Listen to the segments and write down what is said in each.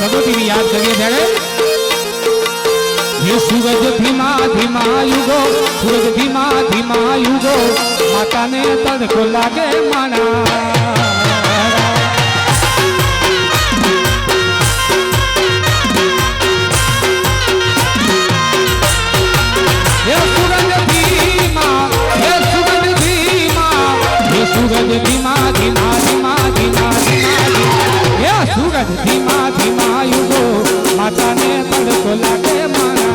ભગવતીની યાદ કરીએ ત્યારે ये सूरज धीमा धीमा युगो सूरज धीमा धीमा युगो माता ने तड़को लागे माना ये सूरज धीमा ये सूरज धीमा ये सूरज धीमा धीमा धीमा धीमा धीमा ये सूरज धीमा धीमा युगो माता ने तड़को लागे माना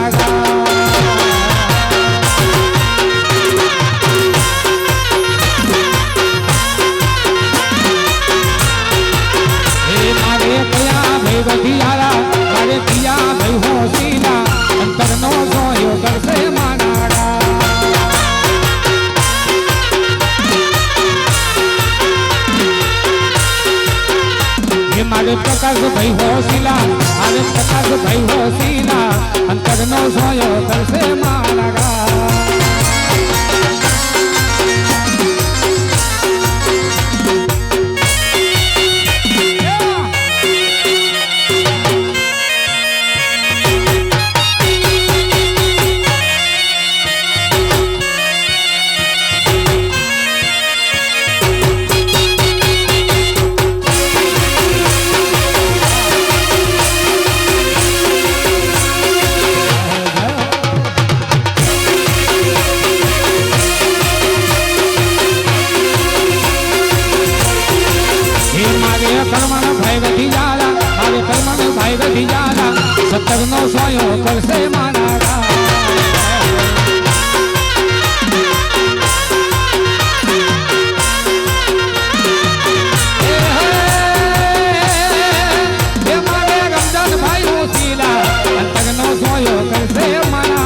प्रकाश भाई होशिला आले प्रकाश भाई होशिला अंतर नो सोयो करसे मारा सत्तर नो सोयो करसे माना मारे रमजान भाई होशिला अंतर नो सोयो करसे माना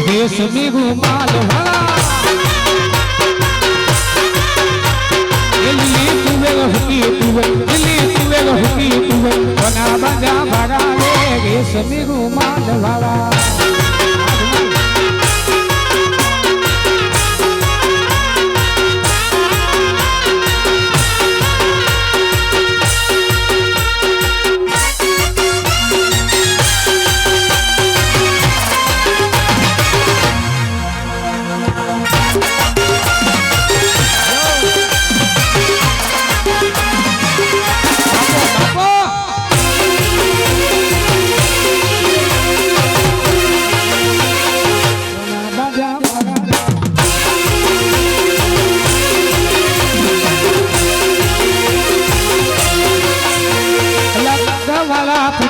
देश में घुमाल भरा दिल्ली तुवे हुकी तुवे दिल्ली तुवे हुकी तुवे बना बजा भरा देश में घुमाल भरा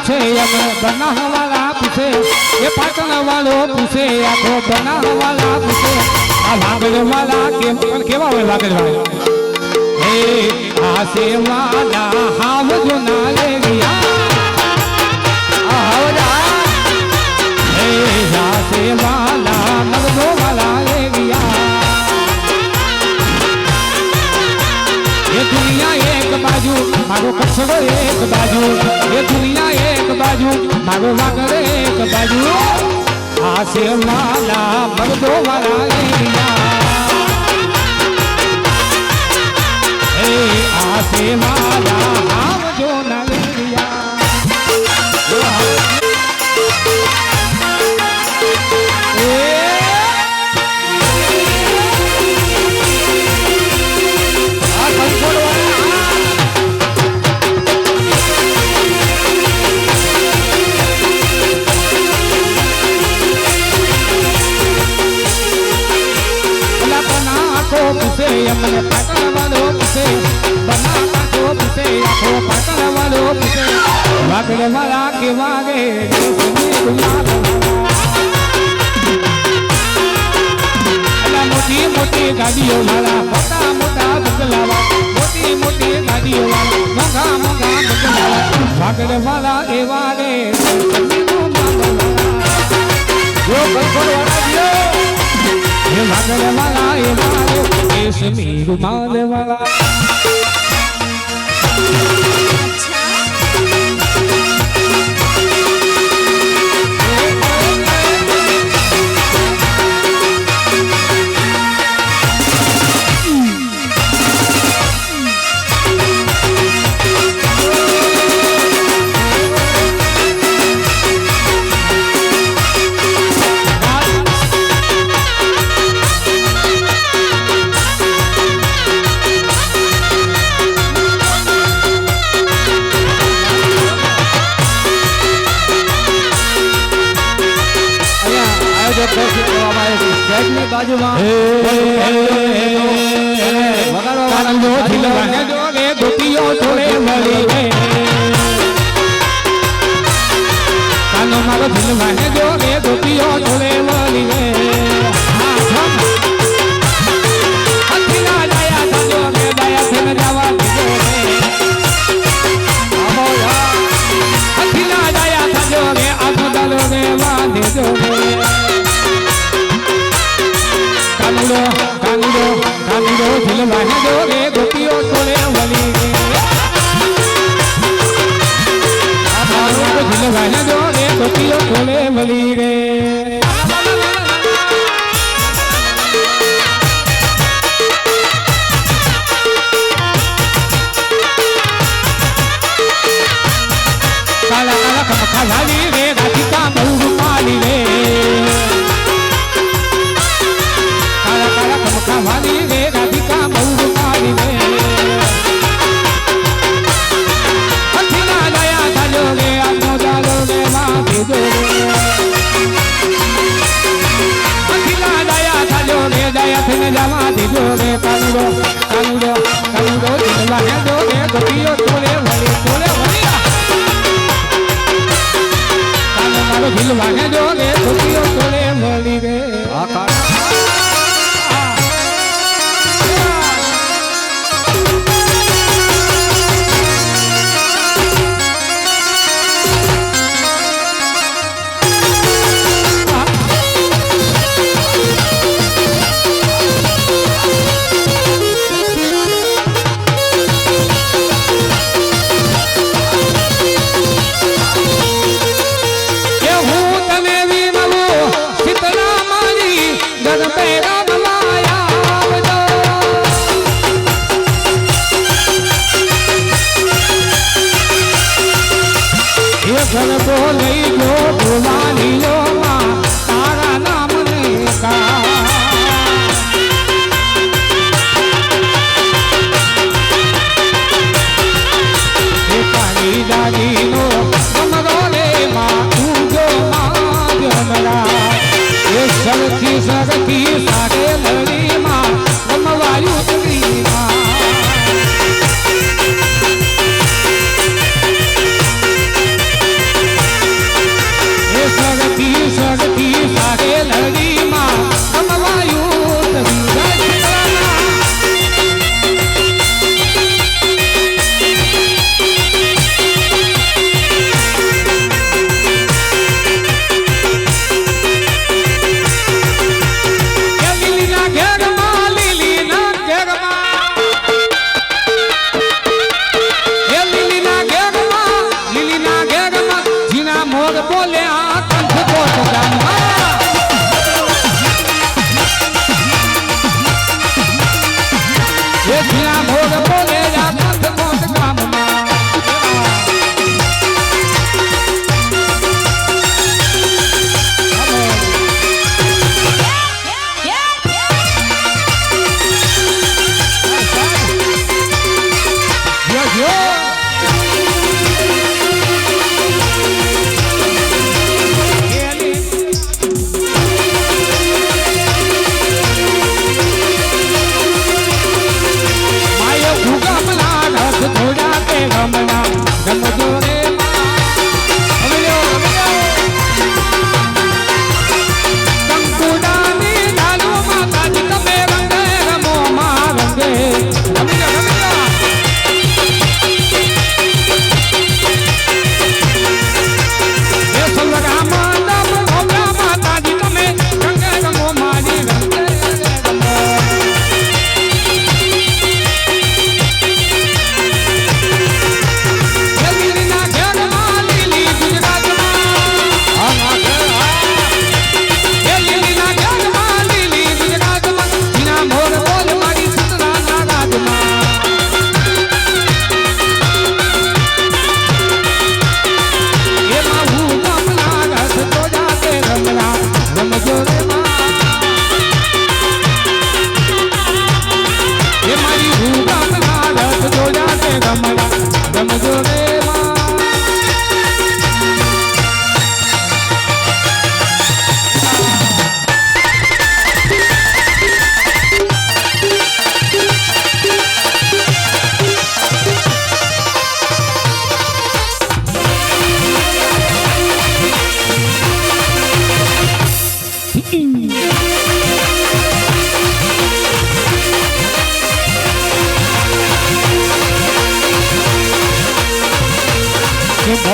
પૂછે એમ બનાવવાલા પૂછે એ પાટણ વાળો પૂછે આખો બનાવવાલા પૂછે આ વાગડવાલા કેવા હોય વાગડવાળા હે આસે વાલા હાવ જો ના લેવિયા હે આસે વાલા મગદો વાલા લેવિયા ये दुनिया एक बाजू मारो कचड़ो एक बाजू ये दुनिया एक बाजू मारो वागर एक बाजू आसे वाला मर्दो वाला ए आसे वाला हम जो नलिया પૂછે અમને પાટણ વાળો પૂછે બનાવવા તો પૂછે આખો પાટણ વાળો પૂછે વાગડે વાળા કે વાગે મોટી મોટી ગાડીઓ વાળા મોટા મોટા બંગલાવા મોટી મોટી ગાડીઓ વાળા મોંઘા મોંઘા બંગલાવા વાગડે વાળા એ વાગે ये वागल वाला ये वाले रेशमी रुमाल वाला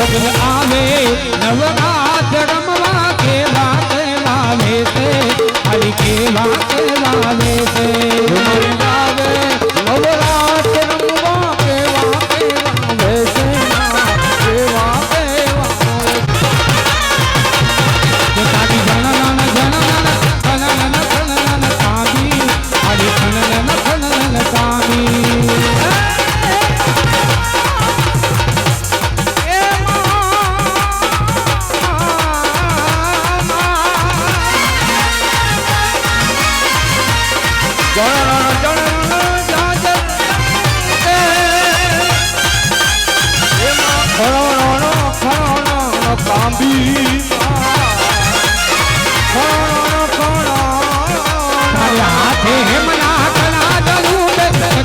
મોગલ આવે નવરાત રમવા કેવા કેવા વેશે હરી કેવા કેવા વેશે આવે નવરાત રમવા કેવા કેવા વેશે કેવા કેવા તારી જનનન જનનન કનનન કનનન કામી હરી કનનન કનનન કામી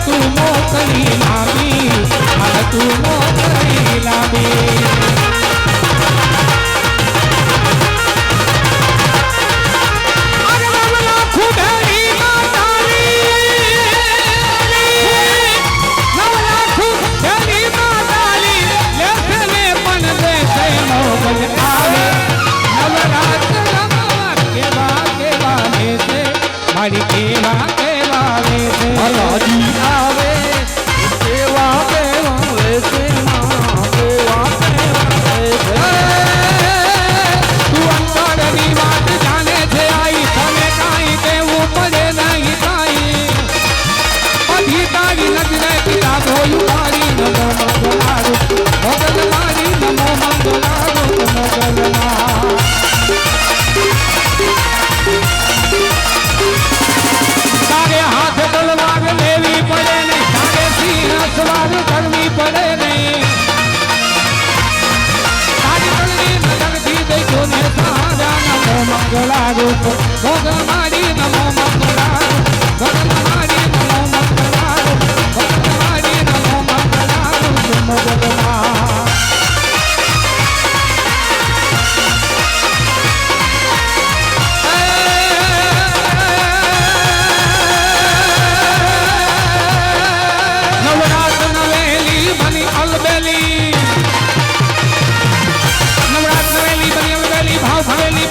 તું મોકલી લાવી તું મોકલી લાવી મારી કેવા કેવા વેશે હરાજી આવે કેવા કેવા વેશે કેવા કેવા વેશે તું અંતરની વાત જાણે છે આઈ તને કાંઈ કેવું પડે નહીં કાંઈ બધી તારી નજરે કિતાબો યુવારી નમો મંગલારું ભગત મારી નમો મંગલારું મંગલના તારે હાથ તલવાર લેવી પડે નહીં તારે સિંહ સવાર કરવી પડે નહીં તારી તલની નજરથી દેખો ને સારા નમો મંગલારૂપ ભોગ મારી નમો મંગલારૂપ ભોગ મારી નમો મંગલારૂપ ભોગ મારી નમો મંગલારૂપ મોગલના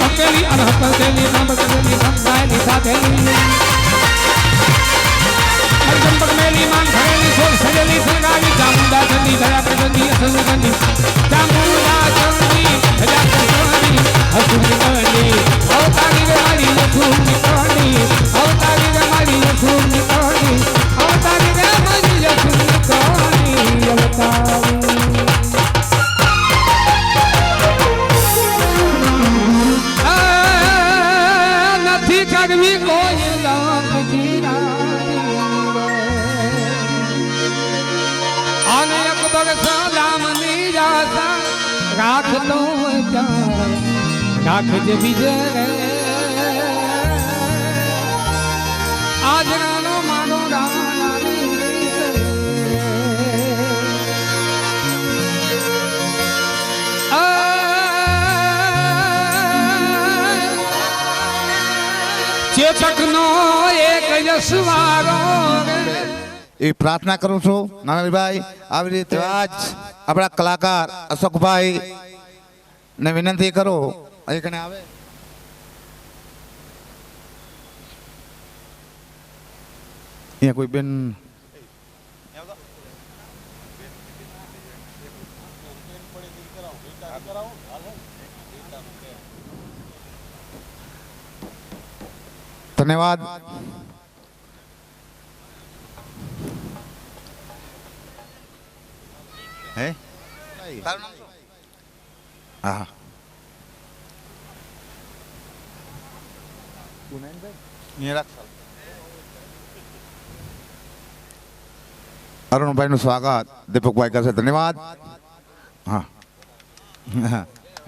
ભક્તેલી અનહત કરેલી નામ કરેલી સંતાયેલી સાથેલી હરજંપક મેલી માન ભરેલી સોલ સજેલી સરગાવી ચામુંડા ચંદી ધરા પ્રચંડી અસલ ચંદી ચામુંડા ચંદી ધરા પ્રચંડી હસુની કંડી અવતારી રે મારી લખુની કંડી અવતારી રે મારી લખુની કંડી અવતારી રે મારી લખુની કંડી અવતારી કરવી કોઈ લાખજી અને અકબર સલામની રાસા રાખતો રાખજે બીજે આજ નાનો માનો ચેતકનો એક યશવારો એ પ્રાર્થના કરું છું નાનાભાઈ આવી રીતે આજ આપણા કલાકાર અશોકભાઈ ને વિનંતી કરો અહીં કને આવે અહીંયા કોઈ બેન ધન્યવાદ હે તારું નામ શું? હા અરુણભાઈ નું સ્વાગત દીપકભાઈ કરશે ધન્યવાદ હા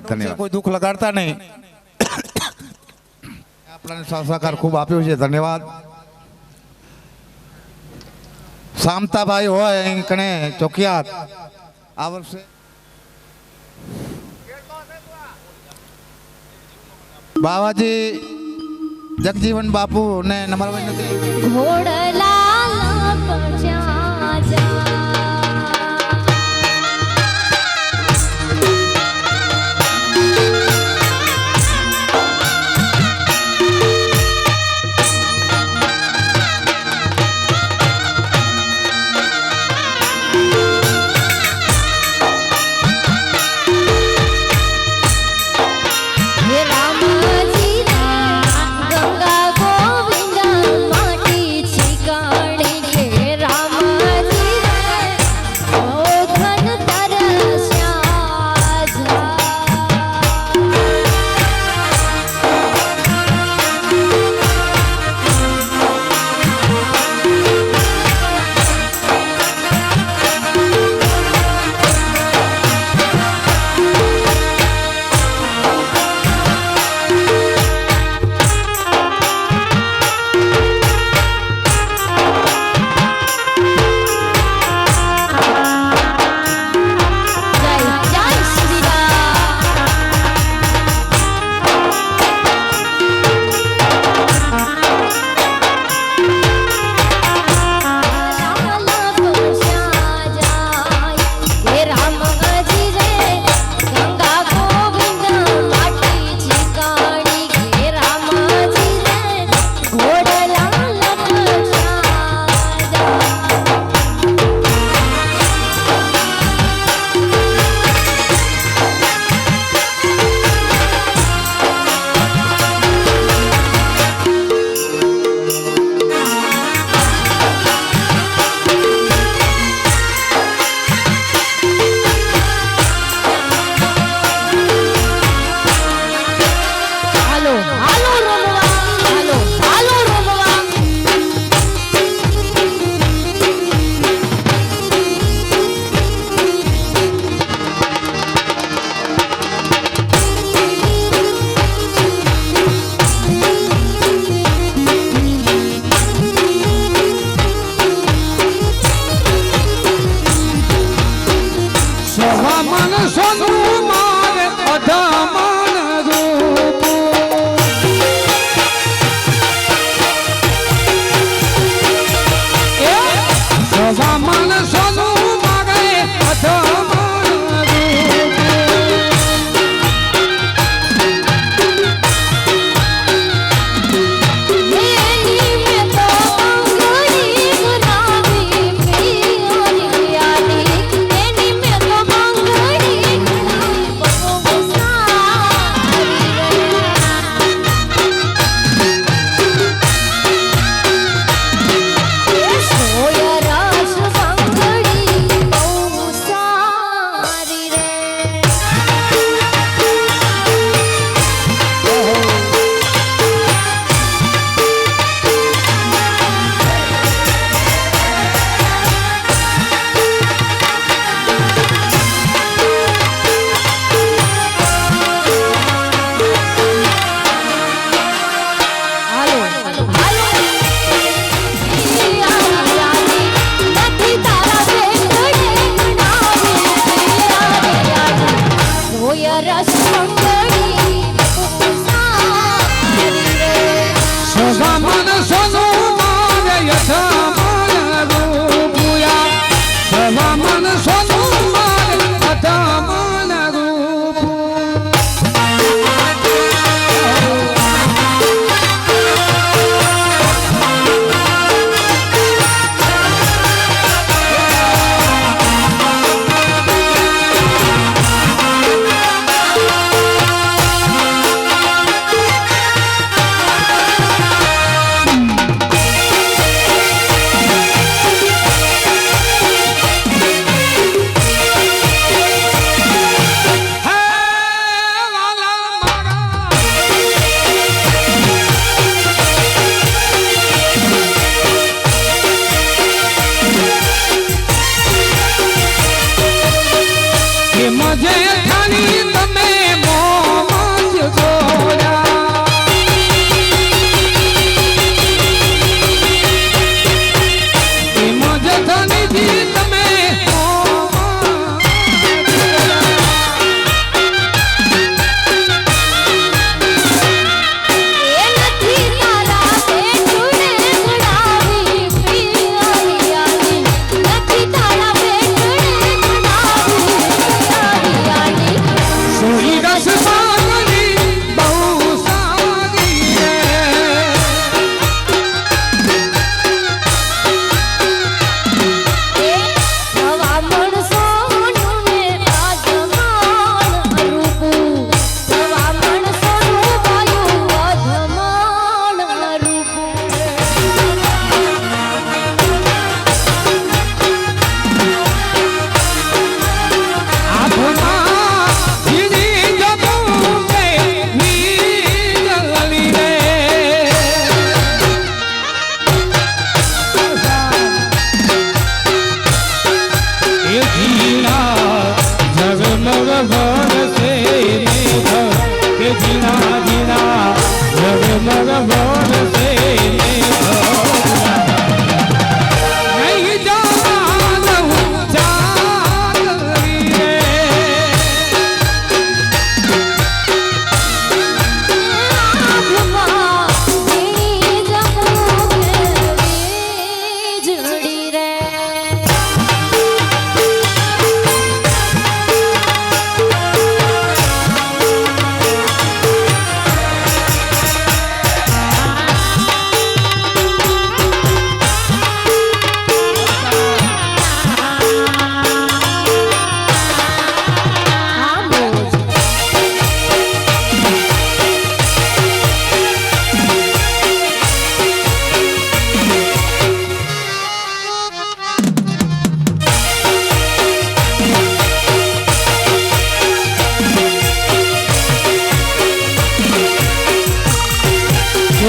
ધન્યવાદ કોઈ દુઃખ લગાડતા નહીં આપણાને સહકાર ખૂબ આપ્યો છે ધન્યવાદ શામતાભાઈ હોય અહીં કણે ચોકિયાત આ વર્ષે બાવાજી જગજીવન બાપુ ને નંબર ઘોડલા સોનું મારે યથામણ રૂપુયા સવા મન સોનું મારે યથામણ રૂપ મજે ખાની તમે મોજ જોયા એ મજ ખાની થી તમે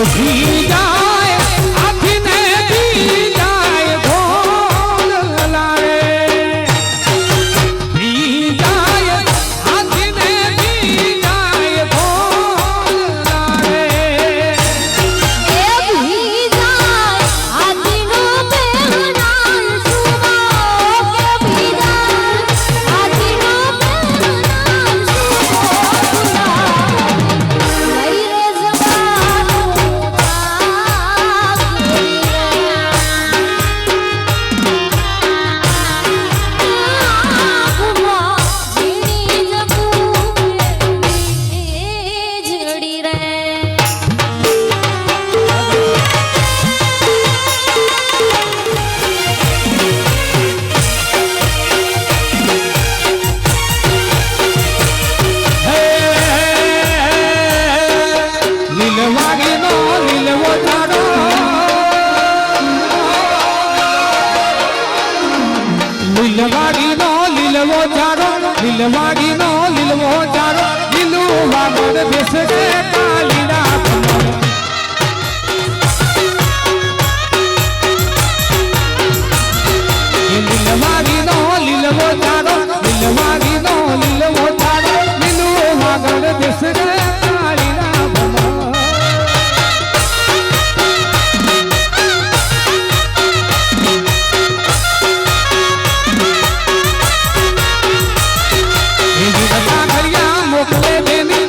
ભી જાય આખીને ભી જાય ઢોલ લારે ભી જાય આખીને ભી જાય ઢોલ લારે એ ભી જાય આદિનો પહેરાન સુમો કે ભી જાય આદિનો પહેરાન સુમો લઈ રે જવાનો લીલવાડીનો લીલવો ચારો લીલું વાગડ બેસરે કાલી રાખમાં લીલવાડીનો લીલવો ચારો લીલવાડીનો લીલવો ચારો લીલું વાગડ બેસરે કાલી રાખમાં મોકલે બેની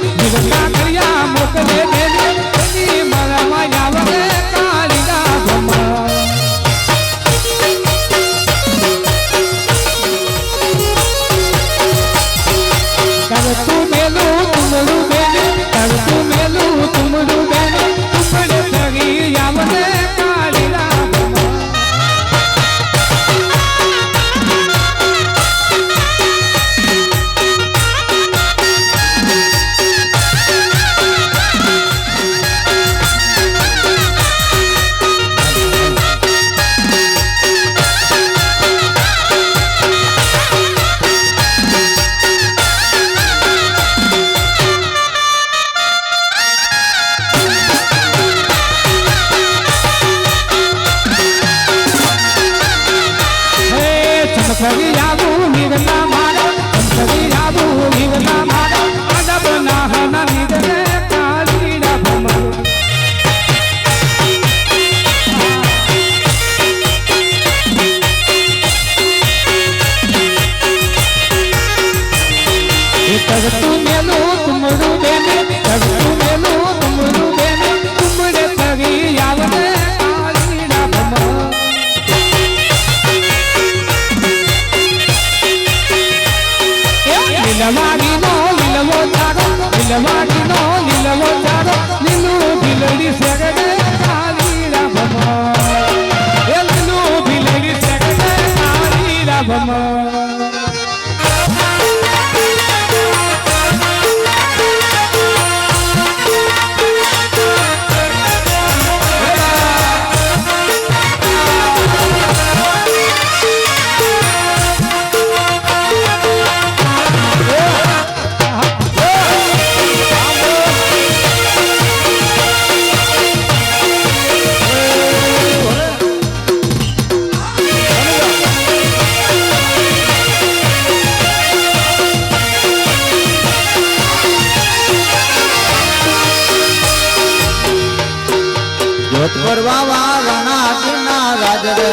બાવા રણાજીના રાજ રે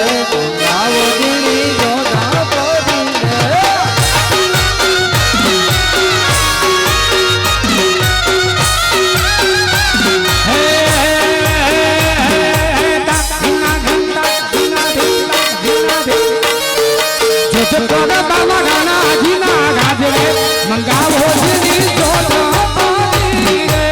આવો જીણી જોધા પડી રે મંગાવો જીની જોધા પડી રે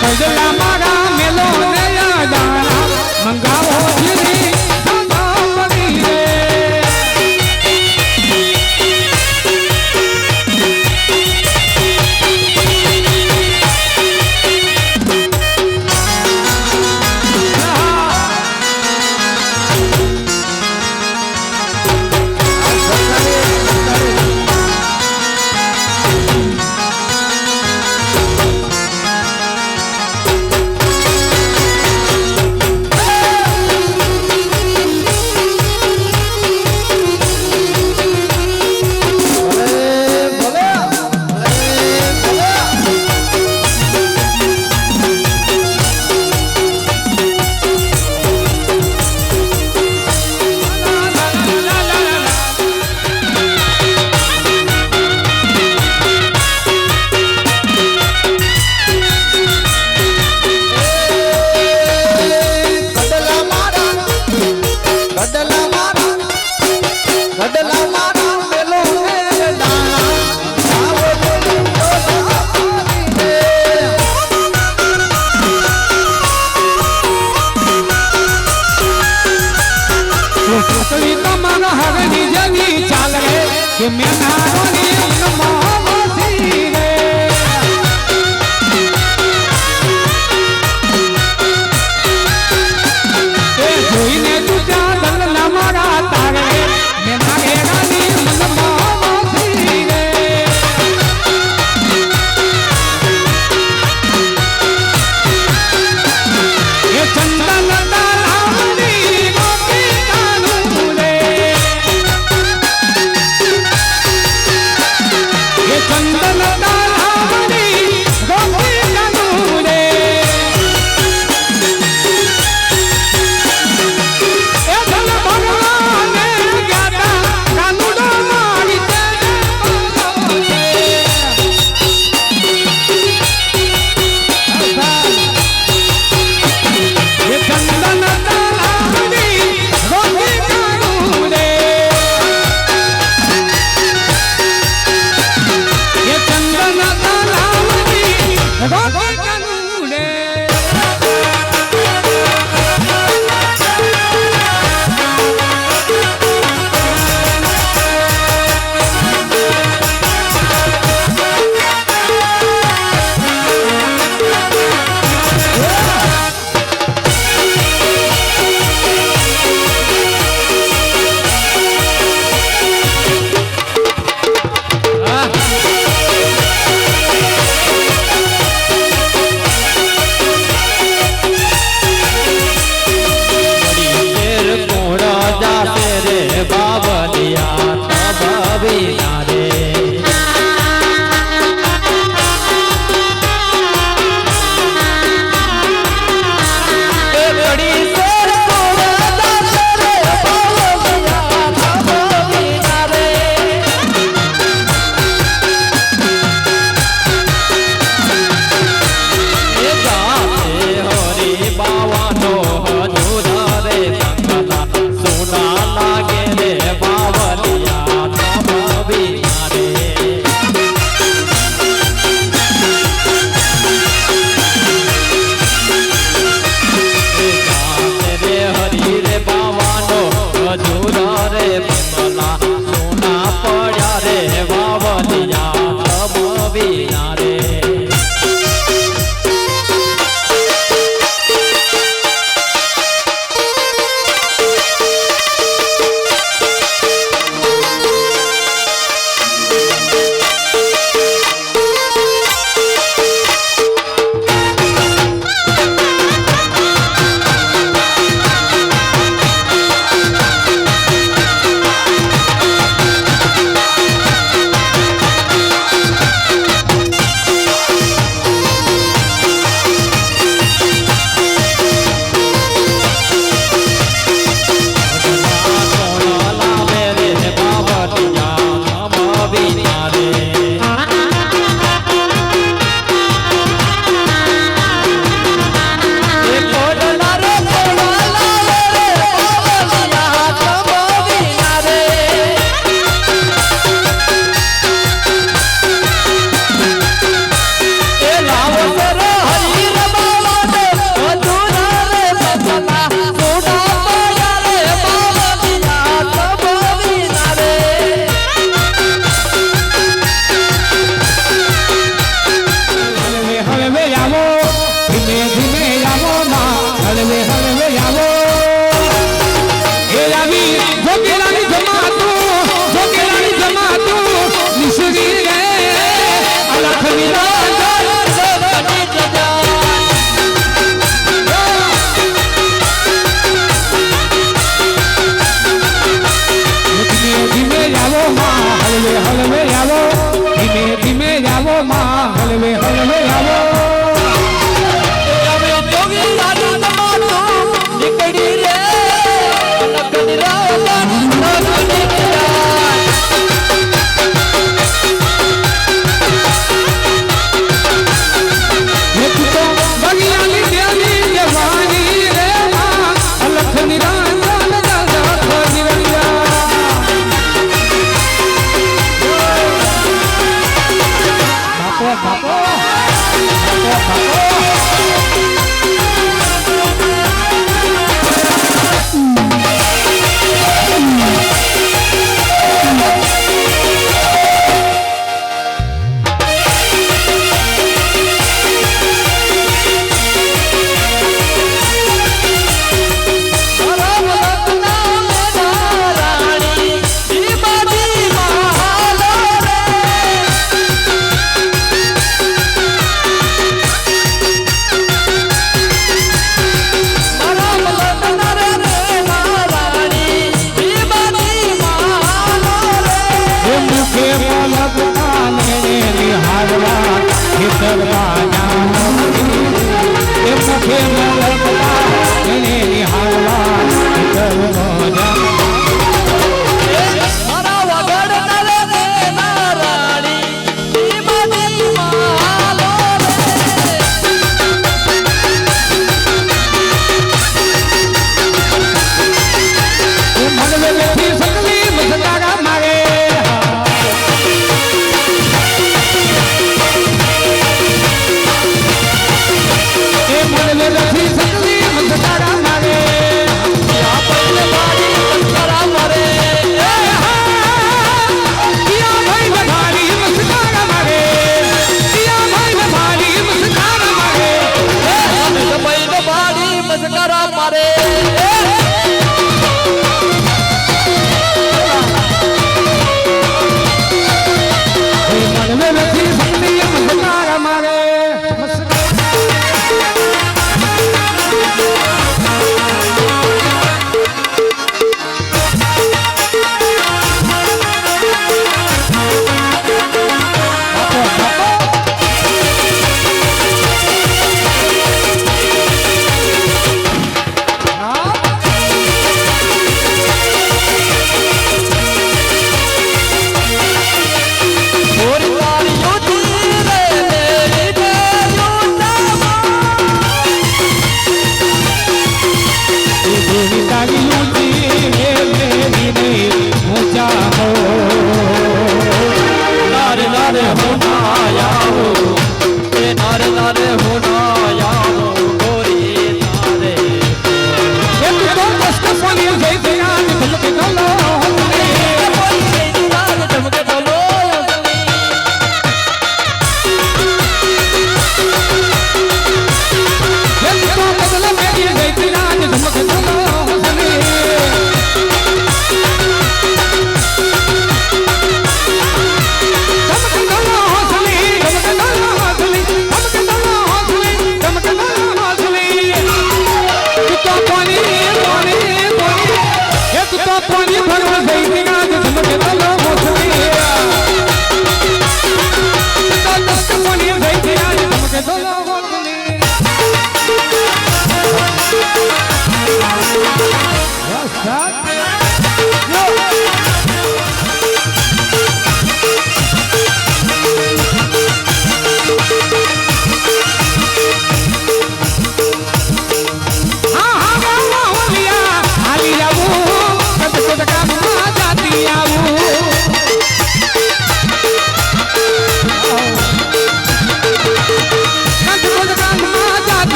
કજલા મારા મેલો ને યાદાના મંગાવો જીની જોધા પડી રે તમારો હરની જવી ચાલે કે મેં નાનો ની રે એ જોઈને તું ત્યાં દલ મારા તારે મેં માગે રાની મનમાં રે એ ચંદન તારાની ગોપી કાનું રે એ ચંદન તારાની ગોપી કાનું રે એ ધન ભગવાને જ્ઞાતા કાનુડો મારી એ ચંદન તારાની ગોપી કાનું રે એ ચંદન તારાની ગોપી કાનું રે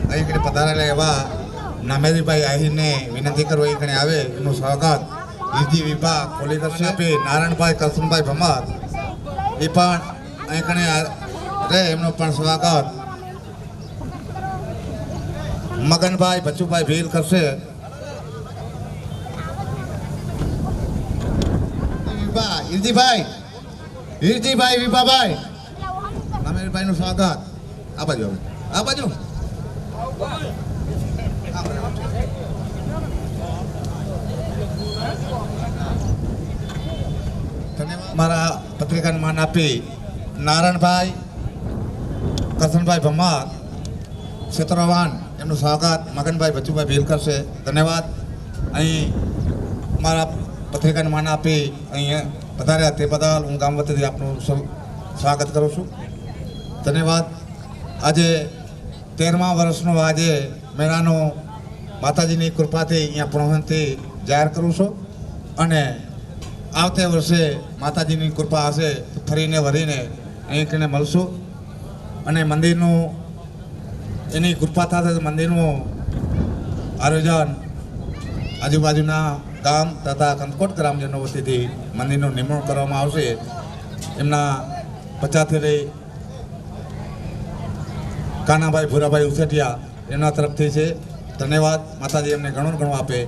અહીં કણે પધારેલા એવા નામેરીભાઈ આહીરને વિનંતી કરો અહીં કણે આવે એનું સ્વાગત ઈજી વિભાગ ખોલી કરશે આપી નારાયણભાઈ કરશનભાઈ ભમાર એ પણ અહીં કણે રહે એમનું પણ સ્વાગત મગનભાઈ બચુભાઈ ભીલ કરશે હીરજીભાઈ વિભાભાઈ નામેરીભાઈ નું સ્વાગત આ બાજુ મારા પત્રિકાનું માન આપી નારાયણભાઈ કરશનભાઈ ભમાર ક્ષેત્રવાન એમનું સ્વાગત મગનભાઈ બચુભાઈ ભીલ કરશે ધન્યવાદ અહીં મારા પત્રિકાનું માન આપી અહીં પધાર્યા તે બદલ હું ગામ વતીથી આપનું સ્વાગત કરું છું ધન્યવાદ આજે 13મા વર્ષનો આજે મેળાનો માતાજીની કૃપાથી અહીંયા પૂર્ણથી જાહેર કરું છું અને આવતે વર્ષે માતાજીની કૃપા હશે તો ફરીને વરીને અહીં કને મળશું અને મંદિરનું એની કૃપા થશે તો મંદિરનું આયોજન આજુબાજુના ગામ તથા કંદકોટ ગ્રામજનો વતીથી મંદિરનું નિર્માણ કરવામાં આવશે એમના પચાથી કાનાભાઈ ભૂરાભાઈ ઉસેટિયા એમના તરફથી છે ધન્યવાદ માતાજી એમને ઘણું ઘણું આપે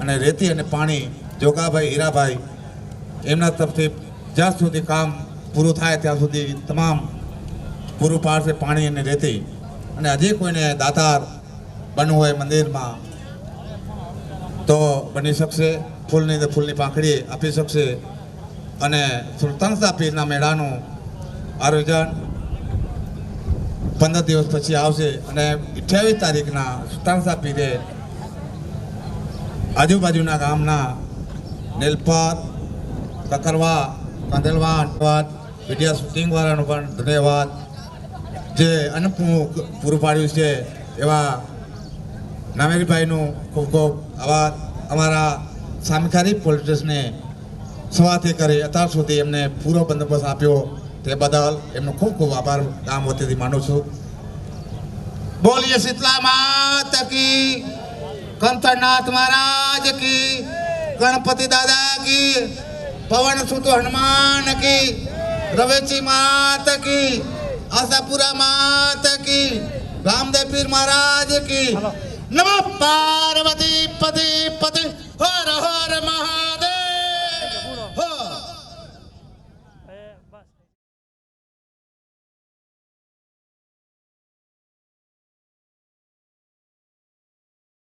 અને રેતી અને પાણી જોગાભાઈ હીરાભાઈ એમના તરફથી જ્યાં સુધી કામ પૂરું થાય ત્યાં સુધી તમામ પૂરું પાડશે પાણી અને રેતી અને હજી કોઈને દાતાર બનવું હોય મંદિરમાં તો બની શકશે ફૂલની તો ફૂલની પાંખડી આપી શકશે અને સુલતાનશાહ પીરના મેળાનું આયોજન 15 દિવસ પછી આવશે અને 28 તારીખના સુલતાનશાહ પીરે આજુબાજુના ગામના નેલપાર કકરવા કાંદલવાન વિડીયો શૂટિંગવાળાનો પણ ધન્યવાદ જે અનુપનું પૂરું પાડ્યું છે એવા નામેરીભાઈનું ખૂબ ખૂબ આભાર અમારા સામખારી પોલિટિક્સને સવારથી કરી અત્યાર સુધી એમને પૂરો બંદોબસ્ત આપ્યો તે બદલ એમનો ખૂબ ખૂબ આભાર ગામ વતીથી માનું છું બોલીએ શીતલા માત કી કંથનાથ મહારાજ કી ગણપતિ દાદા કી પવન સુત હનુમાન કી રવેચી માત કી આશાપુરા માત કી રામદેવ પીર મહારાજ કી નમઃ પાર્વતી પતિ પતિ હર હર